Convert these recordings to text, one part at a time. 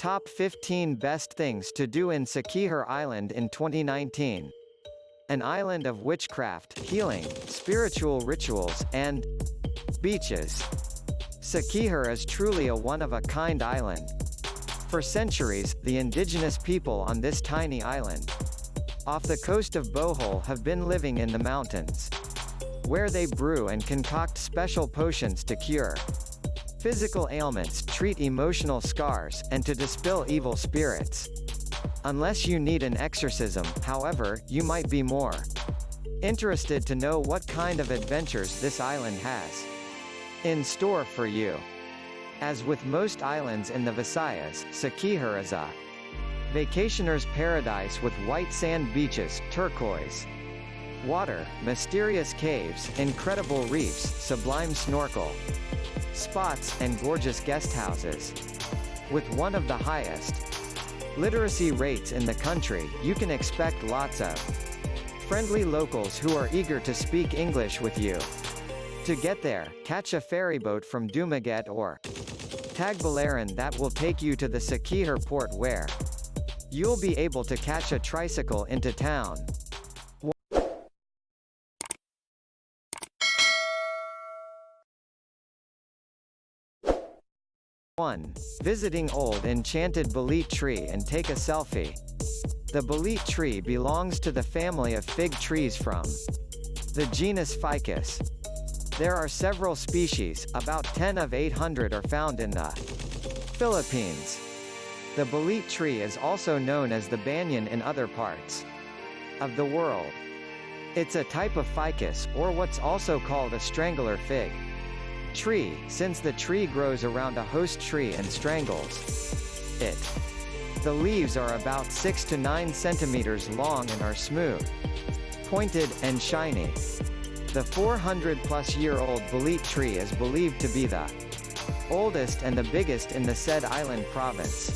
Top 15 Best Things to Do in Siquijor Island in 2019. An island of witchcraft, healing, spiritual rituals, and beaches. Siquijor is truly a one-of-a-kind island. For centuries, the indigenous people on this tiny island, off the coast of Bohol, have been living in the mountains, where they brew and concoct special potions to cure physical ailments, treat emotional scars, and to dispel evil spirits. Unless you need an exorcism, however, you might be more interested to know what kind of adventures this island has in store for you. As with most islands in the Visayas, Siquijor is a vacationer's paradise with white sand beaches, turquoise water, mysterious caves, incredible reefs, sublime snorkel spots, and gorgeous guest houses. With one of the highest literacy rates in the country, you can expect lots of friendly locals who are eager to speak English with you. To get there, catch a ferry boat from Dumaguete or Tagbilaran that will take you to the Siquijor port, where you'll be able to catch a tricycle into town. 1. Visiting old enchanted Pallet tree and take a selfie. The Pallet tree belongs to the family of fig trees from the genus Ficus. There are several species, about 10 of 800 are found in the Philippines. The Pallet tree is also known as the Banyan in other parts of the world. It's a type of ficus, or what's also called a strangler fig tree, since the tree grows around a host tree and strangles it. The leaves are about 6 to 9 centimeters long and are smooth, pointed, and shiny. The 400-plus-year-old Pallet tree is believed to be the oldest and the biggest in the said island province.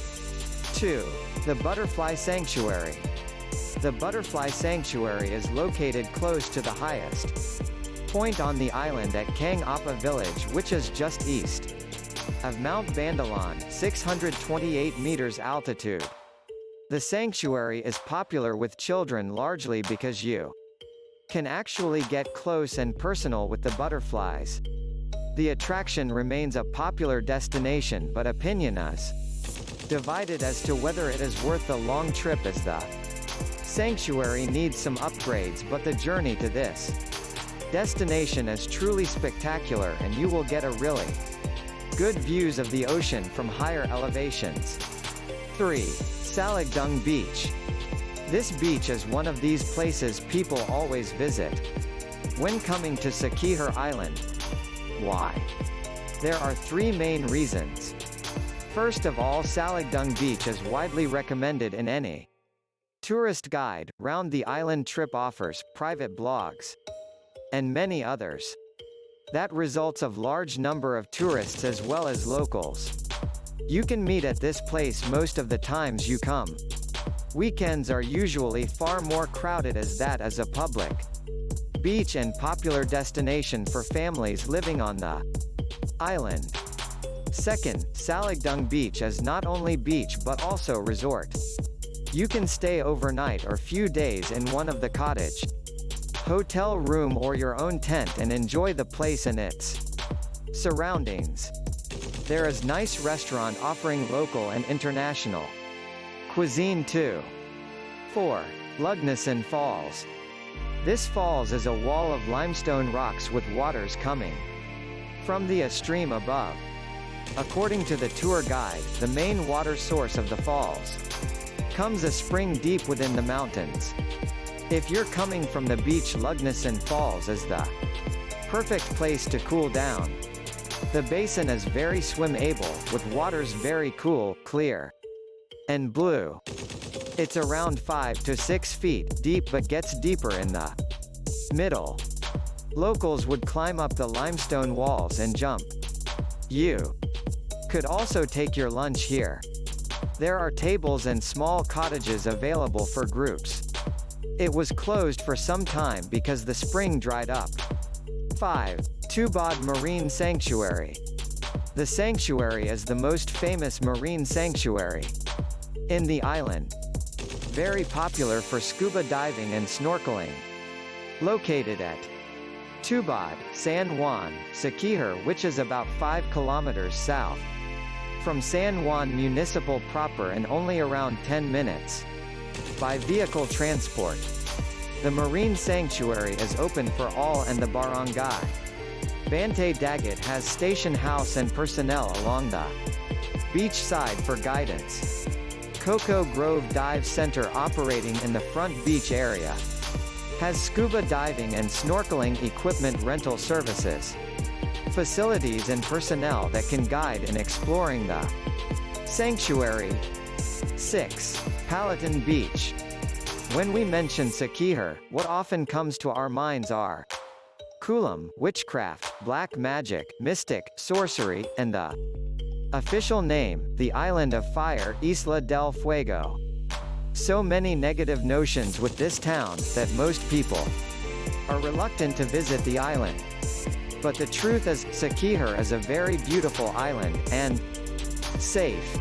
2. The Butterfly Sanctuary. The Butterfly Sanctuary is located close to the highest point on the island at Kang Apa village, which is just east of Mount Bandalan, 628 meters altitude. The sanctuary is popular with children largely because you can actually get close and personal with the butterflies. The attraction remains a popular destination, but opinion is divided as to whether it is worth the long trip, as the sanctuary needs some upgrades, but the journey to this destination is truly spectacular and you will get a really good views of the ocean from higher elevations. 3. Saligdung Beach. This beach is one of these places people always visit when coming to Siquijor Island. Why? There are 3 main reasons. First of all, Saligdung Beach is widely recommended in any tourist guide. Round the island trip offers private blogs and many others. That results of large number of tourists as well as locals. You can meet at this place most of the times you come. Weekends are usually far more crowded, as that is a public beach and popular destination for families living on the island. Second, Saligdung Beach is not only beach but also resort. You can stay overnight or few days in one of the cottage, hotel room or your own tent and enjoy the place and its surroundings. There is nice restaurant offering local and international cuisine too. 4. Lugnasan Falls. This falls is a wall of limestone rocks with waters coming from the stream above. According to the tour guide, the main water source of the falls comes a spring deep within the mountains. If you're coming from the beach, Lugnasan Falls is the perfect place to cool down. The basin is very swim-able, with waters very cool, clear, and blue. It's around 5 to 6 feet deep but gets deeper in the middle. Locals would climb up the limestone walls and jump. You could also take your lunch here. There are tables and small cottages available for groups. It was closed for some time because the spring dried up. 5. Tubod Marine Sanctuary. The sanctuary is the most famous marine sanctuary in the island. Very popular for scuba diving and snorkeling. Located at Tubod, San Juan, Siquijor, which is about 5 kilometers south from San Juan Municipal proper and only around 10 minutes by vehicle transport. The marine sanctuary is open for all, and the barangay Bantay Dagat has station house and personnel along the beach side for guidance. Coco Grove Dive Center, operating in the front beach area, has scuba diving and snorkeling equipment rental services, facilities and personnel that can guide in exploring the sanctuary. 6. Pallet Beach. When we mention Siquijor, what often comes to our minds are kulam, witchcraft, black magic, mystic, sorcery, and the official name, the Island of Fire, Isla del Fuego. So many negative notions with this town, that most people are reluctant to visit the island. But the truth is, Siquijor is a very beautiful island, and safe.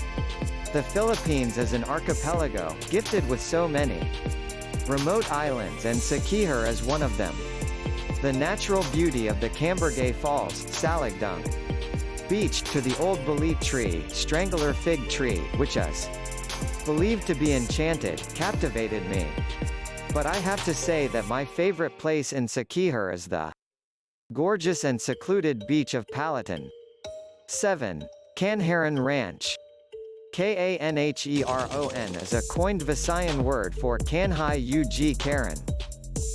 The Philippines is an archipelago, gifted with so many remote islands, and Siquijor is one of them. The natural beauty of the Cambergay Falls, Salagdung Beach, to the old Balit tree, strangler fig tree, which is believed to be enchanted, captivated me. But I have to say that my favorite place in Siquijor is the gorgeous and secluded beach of Pallet. 7. Kanharon Ranch. Kanheron is a coined Visayan word for Kanhai Ug Karen,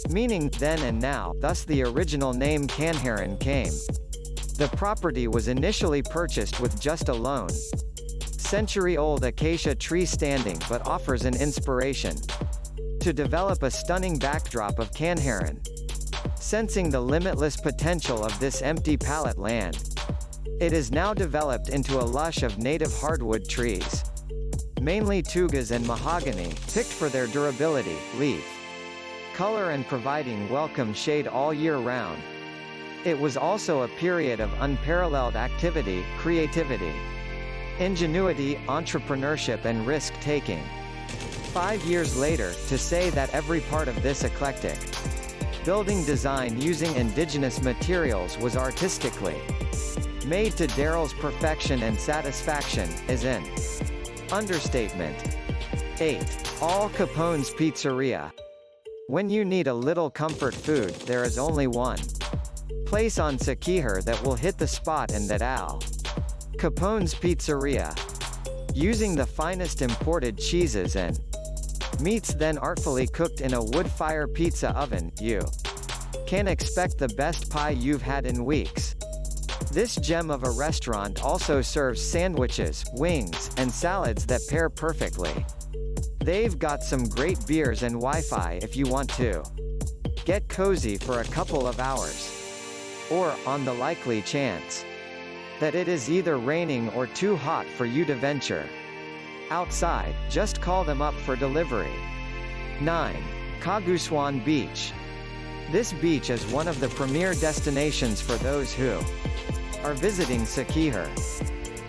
meaning then and now, thus the original name Kanharon came. The property was initially purchased with just a lone century-old acacia tree standing, but offers an inspiration to develop a stunning backdrop of Kanharon. Sensing the limitless potential of this empty pallet land, it is now developed into a lush of native hardwood trees, mainly tugas and mahogany, picked for their durability, leaf color, and providing welcome shade all year round. It was also a period of unparalleled activity, creativity, ingenuity, entrepreneurship, and risk-taking. 5 years later, to say that every part of this eclectic building design using indigenous materials was artistically made to Daryl's perfection and satisfaction, is an understatement. 8. Al Capone's Pizzeria. When you need a little comfort food, there is only one place on Siquijor that will hit the spot, and that Al Capone's Pizzeria. Using the finest imported cheeses and meats, then artfully cooked in a wood-fire pizza oven, you can expect the best pie you've had in weeks. This gem of a restaurant also serves sandwiches, wings, and salads that pair perfectly. They've got some great beers and Wi-Fi if you want to get cozy for a couple of hours. Or, on the likely chance that it is either raining or too hot for you to venture outside, just call them up for delivery. 9. Caguassuan Beach. This beach is one of the premier destinations for those who are visiting Siquijor.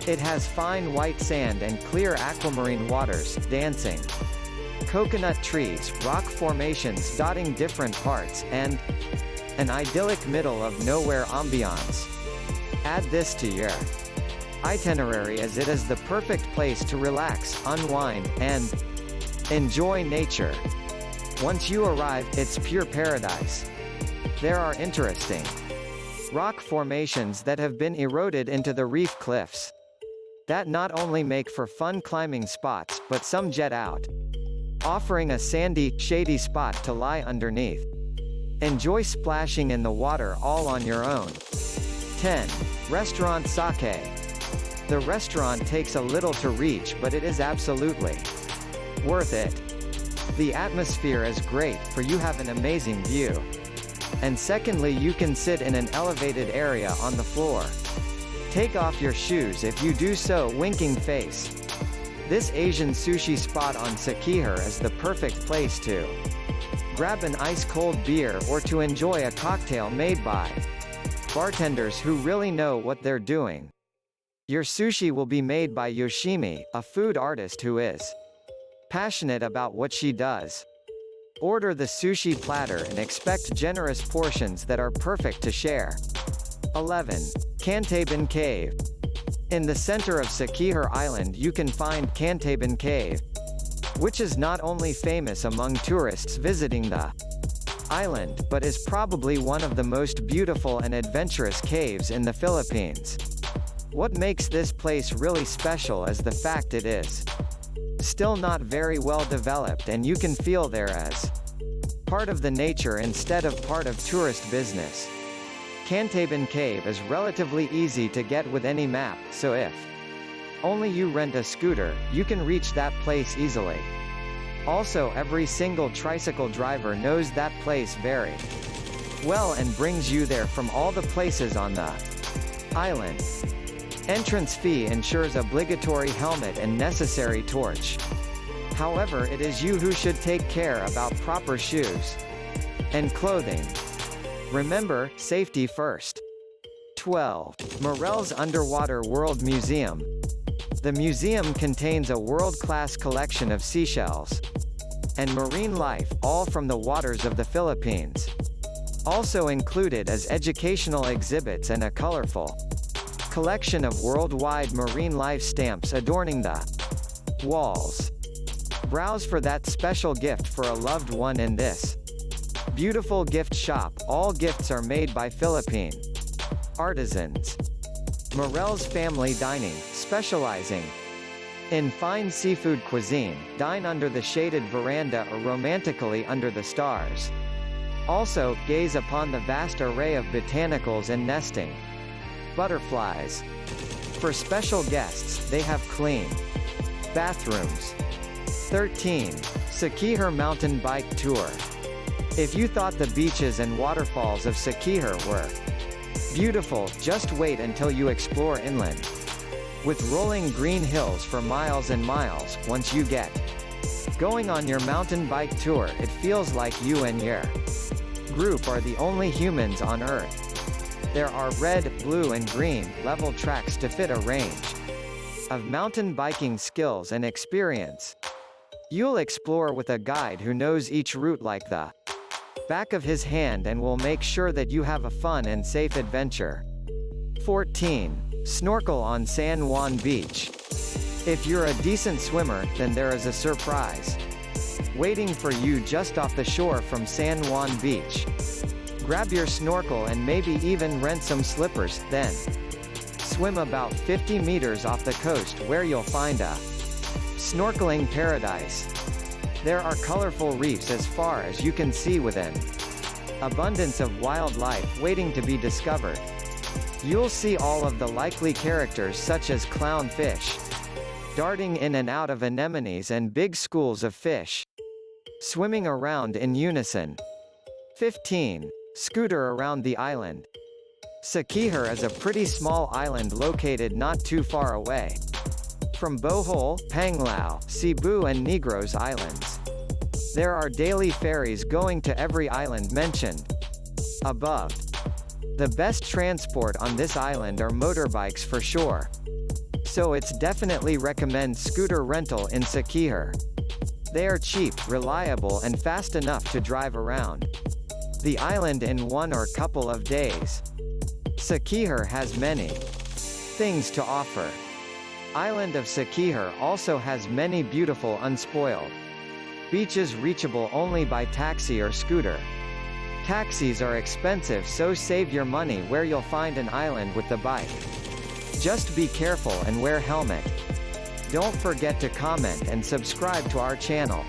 It has fine white sand and clear aquamarine waters, dancing coconut trees, rock formations dotting different parts, and an idyllic middle of nowhere ambiance. Add this to your itinerary, as it is the perfect place to relax, unwind, and enjoy nature. Once you arrive, it's pure paradise. There are interesting rock formations that have been eroded into the reef cliffs that not only make for fun climbing spots, but some jet out, offering a sandy, shady spot to lie underneath. Enjoy splashing in the water all on your own. 10. Restaurant Sake. The restaurant takes a little to reach, but it is absolutely worth it. The atmosphere is great, for you have an amazing view. And secondly, you can sit in an elevated area on the floor. Take off your shoes if you do so, winking face. This Asian sushi spot on Siquijor is the perfect place to grab an ice-cold beer or to enjoy a cocktail made by bartenders who really know what they're doing. Your sushi will be made by Yoshimi, a food artist who is passionate about what she does. Order the sushi platter and expect generous portions that are perfect to share. 11. Kantaben Cave. In the center of Siquijor Island you can find Kantaben Cave, which is not only famous among tourists visiting the island, but is probably one of the most beautiful and adventurous caves in the Philippines. What makes this place really special is the fact it is still not very well developed, and you can feel there as part of the nature instead of part of tourist business. Kantaben Cave is relatively easy to get with any map, so if only you rent a scooter, you can reach that place easily. Also, every single tricycle driver knows that place very well and brings you there from all the places on the island. Entrance fee ensures obligatory helmet and necessary torch. However, it is you who should take care about proper shoes and clothing. Remember, safety first. 12. Morell's Underwater World Museum. The museum contains a world-class collection of seashells and marine life, all from the waters of the Philippines. Also included is educational exhibits and a colorful collection of worldwide marine life stamps adorning the walls. Browse for that special gift for a loved one in this beautiful gift shop. All gifts are made by Philippine artisans. Morell's Family Dining, specializing in fine seafood cuisine. Dine under the shaded veranda or romantically under the stars. Also, gaze upon the vast array of botanicals and nesting butterflies. For special guests, they have clean bathrooms. 13. Siquijor Mountain Bike Tour. If you thought the beaches and waterfalls of Siquijor were beautiful, just wait until you explore inland. With rolling green hills for miles and miles, once you get going on your mountain bike tour, it feels like you and your group are the only humans on Earth. There are red, blue and green level tracks to fit a range of mountain biking skills and experience. You'll explore with a guide who knows each route like the back of his hand and will make sure that you have a fun and safe adventure. 14. Snorkel on San Juan Beach. If you're a decent swimmer, then there is a surprise waiting for you just off the shore from San Juan Beach. Grab your snorkel and maybe even rent some slippers, then swim about 50 meters off the coast where you'll find a snorkeling paradise. There are colorful reefs as far as you can see with an abundance of wildlife waiting to be discovered. You'll see all of the likely characters such as clownfish darting in and out of anemones and big schools of fish swimming around in unison. 15. Scooter around the island. Siquijor is a pretty small island located not too far away from Bohol, Panglao, Cebu and Negros Islands. There are daily ferries going to every island mentioned above. The best transport on this island are motorbikes for sure. So it's definitely recommend scooter rental in Siquijor. They are cheap, reliable and fast enough to drive around the island in one or couple of days. Siquijor has many things to offer. Island of Siquijor also has many beautiful unspoiled beaches reachable only by taxi or scooter. Taxis are expensive, so save your money where you'll find an island with the bike. Just be careful and wear helmet. Don't forget to comment and subscribe to our channel.